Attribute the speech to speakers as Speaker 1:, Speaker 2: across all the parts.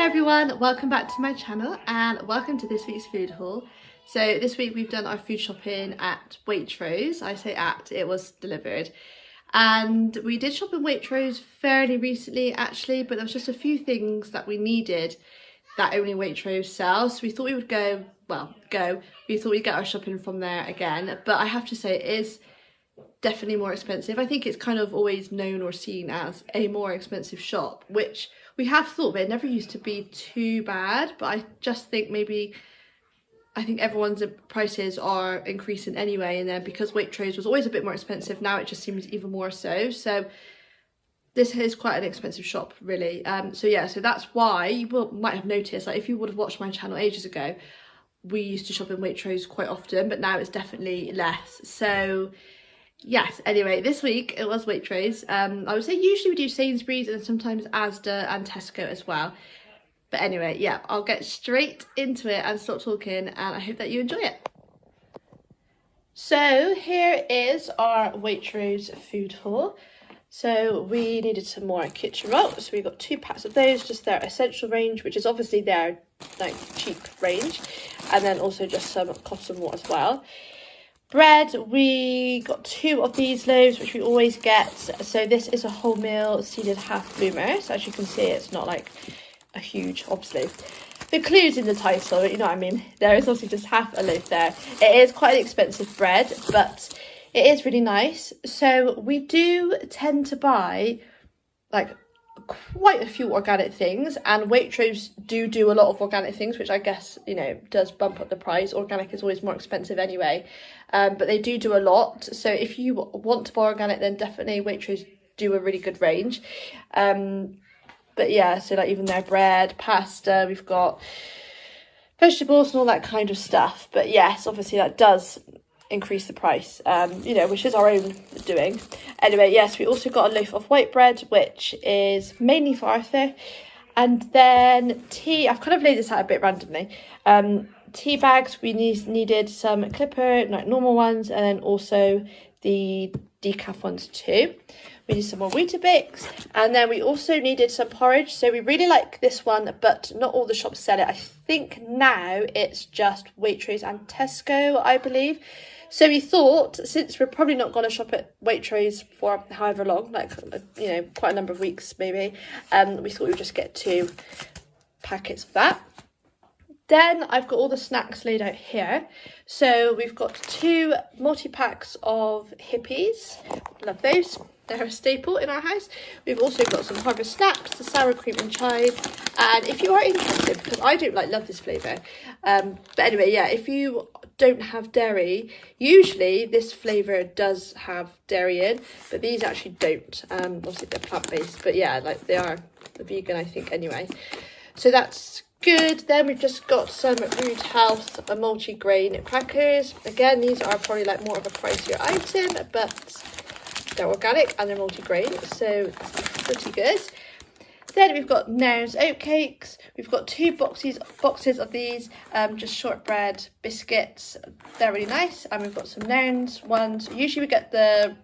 Speaker 1: everyone, welcome back to my channel and welcome to this week's food haul. So this week we've done our food shopping at Waitrose. I say at, it was delivered. And we did shop in Waitrose fairly recently actually, but there was just a few things that we needed that only Waitrose sells. So we thought we would we thought we'd get our shopping from there again. But I have to say it is definitely more expensive. I think it's kind of always known or seen as a more expensive shop, which we have thought, but it never used to be too bad. But I just think I think everyone's prices are increasing anyway, and then because Waitrose was always a bit more expensive, now it just seems even more so. So this is quite an expensive shop, really. So that's why you might have noticed, like if you would have watched my channel ages ago, we used to shop in Waitrose quite often, but now it's definitely less. So yes, anyway, this week it was Waitrose. I would say usually we do Sainsbury's and sometimes Asda and Tesco as well. But anyway, yeah, I'll get straight into it and stop talking, and I hope that you enjoy it. So here is our Waitrose food haul. So we needed some more kitchen rolls. So we got 2 packs of those, just their essential range, which is obviously their like cheap range, and then also just some cotton wool as well. Bread, we got 2 of these loaves, which we always get. So this is a wholemeal seeded half bloomer. So as you can see, it's not like a huge, obviously. The clue's in the title, you know what I mean. There is obviously just half a loaf there. It is quite an expensive bread, but it is really nice. So we do tend to buy like quite a few organic things, and Waitrose do a lot of organic things, which I guess, you know, does bump up the price. Organic is always more expensive anyway, but they do a lot. So if you want to buy organic, then definitely Waitrose do a really good range. But yeah, so like even their bread, pasta, we've got vegetables and all that kind of stuff. But yes, obviously that does increase the price, you know, which is our own doing. Anyway, yes, we also got a loaf of white bread, which is mainly for Arthur. And then tea, I've kind of laid this out a bit randomly. Tea bags, we needed some Clipper, like normal ones, and then also the decaf ones too. We need some more Weetabix, and then we also needed some porridge. So we really like this one, but not all the shops sell it. I think now it's just Waitrose and Tesco, I believe. So we thought, since we're probably not going to shop at Waitrose for however long, like, you know, quite a number of weeks maybe, we thought we would just get 2 packets of that. Then I've got all the snacks laid out here. So we've got 2 multi-packs of Hippies. Love those. They're a staple in our house. We've also got some Harvest Snacks, the sour cream and chive. And if you are interested, because I don't love this flavour. But anyway, yeah, if you don't have dairy, usually this flavour does have dairy in, but these actually don't. Obviously they're plant-based, but yeah, like they are vegan, I think, anyway. So that's good. Then we've just got some Rude Health multi-grain crackers. Again, these are probably like more of a pricier item, but they're organic and they're multi-grain, so it's pretty good. Then we've got Nairn's oatcakes. We've got 2 boxes of these, just shortbread biscuits. They're really nice. And we've got some Nairn's ones. Usually we get the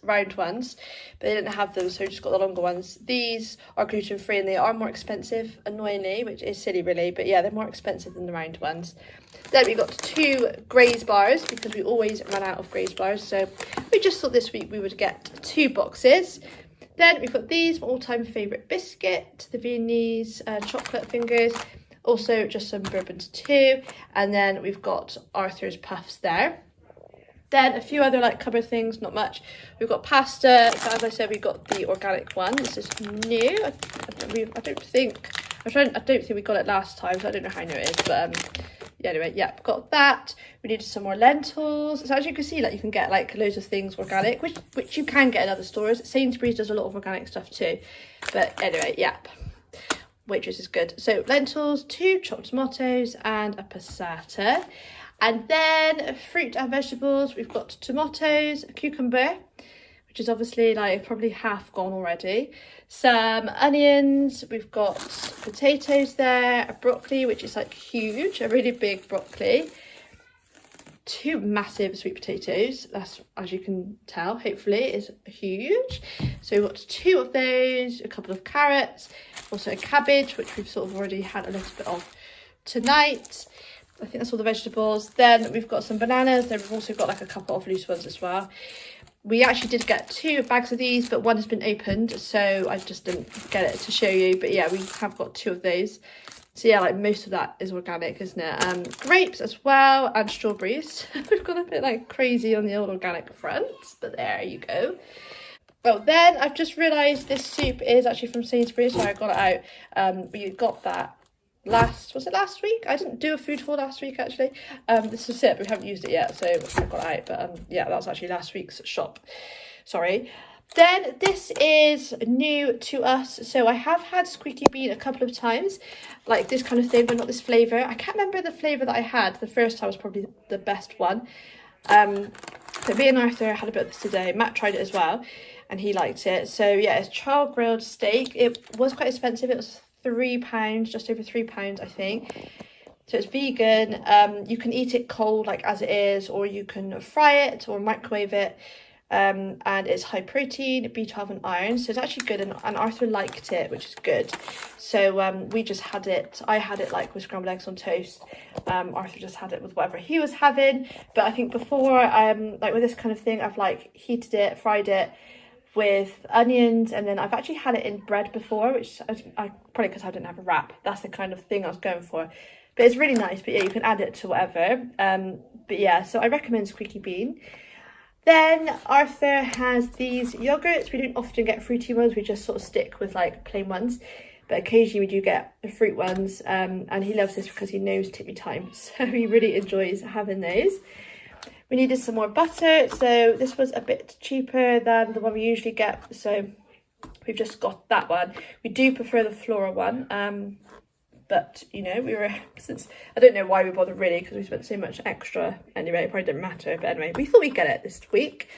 Speaker 1: round ones, but they didn't have them, so we just got the longer ones. These are gluten-free and they are more expensive, annoyingly, which is silly really, but yeah, they're more expensive than the round ones. Then we got 2 Graze bars, because we always run out of Graze bars, so we just thought this week we would get 2 boxes. Then we've got these, my all-time favourite biscuit, the Viennese chocolate fingers, also just some bourbons too, and then we've got Arthur's puffs there. Then a few other like cupboard things, not much. We've got pasta. So as I said, we got the organic one. This is new. I don't think we got it last time, so I don't know how new it is. But yeah, anyway, yeah, got that. We needed some more lentils. So as you can see, like you can get like loads of things organic, which you can get in other stores. Sainsbury's does a lot of organic stuff too. But anyway, yeah, Waitrose is good. So lentils, 2 chopped tomatoes, and a passata. And then fruit and vegetables, we've got tomatoes, a cucumber, which is obviously like probably half gone already. Some onions, we've got potatoes there, a broccoli, which is like huge, a really big broccoli. 2 massive sweet potatoes, that's, as you can tell, hopefully is huge. So we've got 2 of those, a couple of carrots, Also a cabbage, which we've sort of already had a little bit of tonight. I think that's all the vegetables. Then we've got some bananas. Then we've also got like a couple of loose ones as well. We actually did get 2 bags of these, but one has been opened, so I just didn't get it to show you. But yeah, we have got 2 of those. So yeah, like most of that is organic, isn't it? Grapes as well, and strawberries. We've gone a bit like crazy on the old organic front, but there you go. Well, then I've just realised this soup is actually from Sainsbury's, so I got it out. We got that was it last week? I didn't do a food haul last week actually. This is it, but we haven't used it yet, so I got it out. But yeah, that was actually last week's shop. Sorry. Then this is new to us, so I have had squeaky bean a couple of times, like this kind of thing, but not this flavour. I can't remember the flavour that I had. The first time was probably the best one. So me and Arthur had a bit of this today. Matt tried it as well, and he liked it. So yeah, it's charred grilled steak. It was quite expensive. It was £3, just over £3 I think. So it's vegan. You can eat it cold like as it is, or you can fry it or microwave it. And it's high protein, B12 and iron, so it's actually good, and Arthur liked it, which is good. So we just had it, I had it like with scrambled eggs on toast. Arthur just had it with whatever he was having. But I think before, like with this kind of thing, I've like heated it, fried it with onions, and then I've actually had it in bread before, which I probably because I didn't have a wrap. That's the kind of thing I was going for. But it's really nice. But yeah, you can add it to whatever. But yeah, so I recommend squeaky bean. Then Arthur has these yogurts. We don't often get fruity ones, we just sort of stick with like plain ones, but occasionally we do get the fruit ones, and he loves this because he knows tea time, so he really enjoys having those. We needed some more butter, so this was a bit cheaper than the one we usually get, so we've just got that one. We do prefer the Filmora one, but you know, since I don't know why we bothered really, because we spent so much extra anyway, it probably didn't matter. But anyway, we thought we'd get it this week.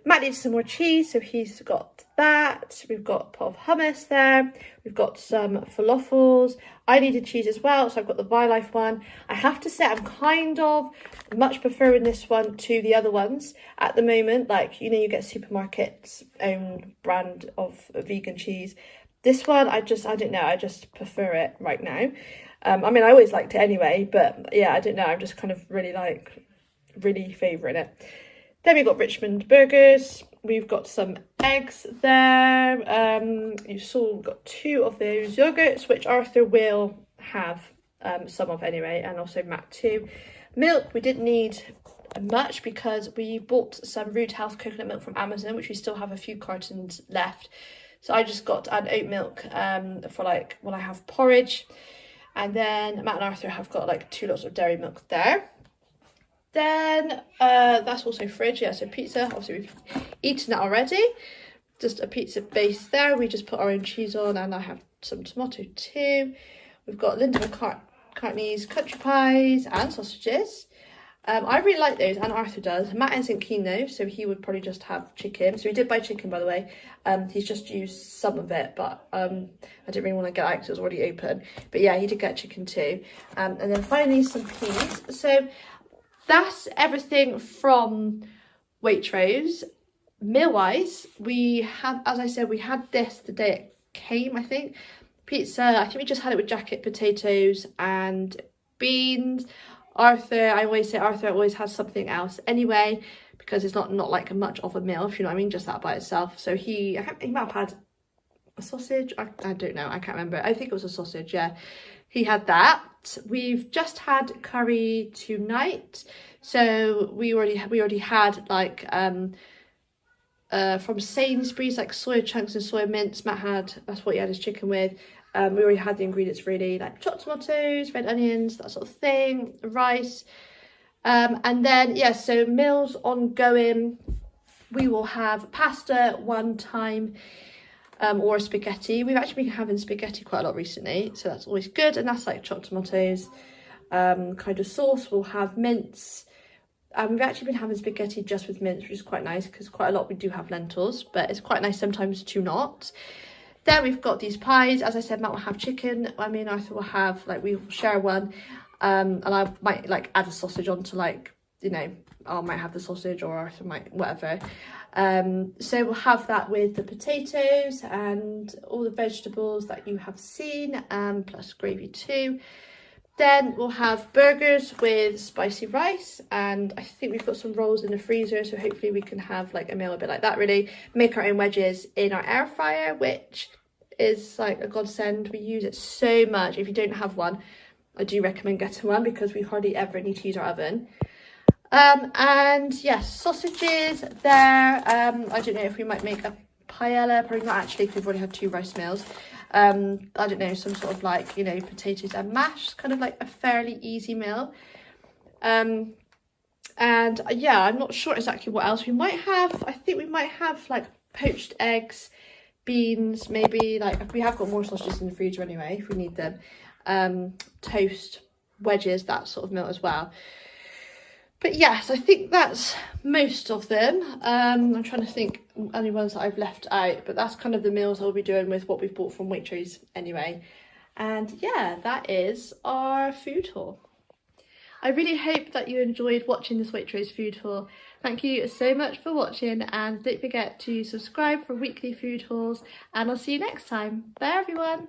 Speaker 1: Matt needs some more cheese, so he's got that. We've got a pot of hummus there. We've got some falafels. I needed cheese as well, so I've got the Life one. I have to say I'm kind of much preferring this one to the other ones at the moment. Like, you know, you get supermarkets' own brand of vegan cheese. This one, I don't know, I just prefer it right now. I mean, I always liked it anyway, but yeah, I don't know, I'm just kind of really favouring it. Then we've got Richmond burgers. We've got some eggs there. You saw we've got 2 of those yogurts, which Arthur will have some of anyway, and also Matt too. Milk, we didn't need much because we bought some Rude Health coconut milk from Amazon, which we still have a few cartons left. So I just got an oat milk for like when I have porridge. And then Matt and Arthur have got like 2 lots of dairy milk there. Then that's also fridge, yeah, so pizza. Obviously we've eaten that already. Just a pizza base there. We just put our own cheese on, and I have some tomato too. We've got Linda McCartney's country pies and sausages. I really like those, and Arthur does. Matt isn't keen though, so he would probably just have chicken. So he did buy chicken, by the way. He's just used some of it, but I didn't really want to get it out because it was already open. But yeah, he did get chicken too. And then finally some peas. So that's everything from Waitrose. Meal-wise, we have, as I said, we had this the day it came, I think. Pizza, I think we just had it with jacket potatoes and beans. Arthur, I always say Arthur always has something else anyway, because it's not like much of a meal, if you know what I mean, just that by itself. So he might have had a sausage. I don't know, I can't remember. I think it was a sausage, yeah. He had that. We've just had curry tonight, so we already had like from Sainsbury's, like soya chunks and soya mince. That's what he had his chicken with. We already had the ingredients really, like chopped tomatoes, red onions, that sort of thing, rice. And then, yeah, so meals ongoing. We will have pasta one time, or spaghetti. We've actually been having spaghetti quite a lot recently, so that's always good. And that's like chopped tomatoes, kind of sauce. We'll have mince. We've actually been having spaghetti just with mince, which is quite nice because quite a lot we do have lentils, but it's quite nice sometimes to not. Then we've got these pies. As I said, Matt will have chicken. I mean, Arthur will have, like, we will share one. And I might, like, add a sausage onto, like, you know, I might have the sausage or Arthur might, whatever. So we'll have that with the potatoes and all the vegetables that you have seen, plus gravy too. Then we'll have burgers with spicy rice, and I think we've got some rolls in the freezer, so hopefully we can have like a meal a bit like that really. Make our own wedges in our air fryer, which is like a godsend. We use it so much. If you don't have one, I do recommend getting one because we hardly ever need to use our oven. And yes, sausages there. I don't know if we might make a paella, probably not actually because we've already had 2 rice meals. I don't know, some sort of like, you know, potatoes and mash, kind of like a fairly easy meal. And yeah, I'm not sure exactly what else we might have. I think we might have like poached eggs, beans, maybe, like we have got more sausages in the freezer anyway if we need them. Toast, wedges, that sort of meal as well. But yes, I think that's most of them. I'm trying to think any ones that I've left out, but that's kind of the meals I'll be doing with what we've bought from Waitrose anyway. And yeah, that is our food haul. I really hope that you enjoyed watching this Waitrose food haul. Thank you so much for watching, and don't forget to subscribe for weekly food hauls, and I'll see you next time. Bye everyone!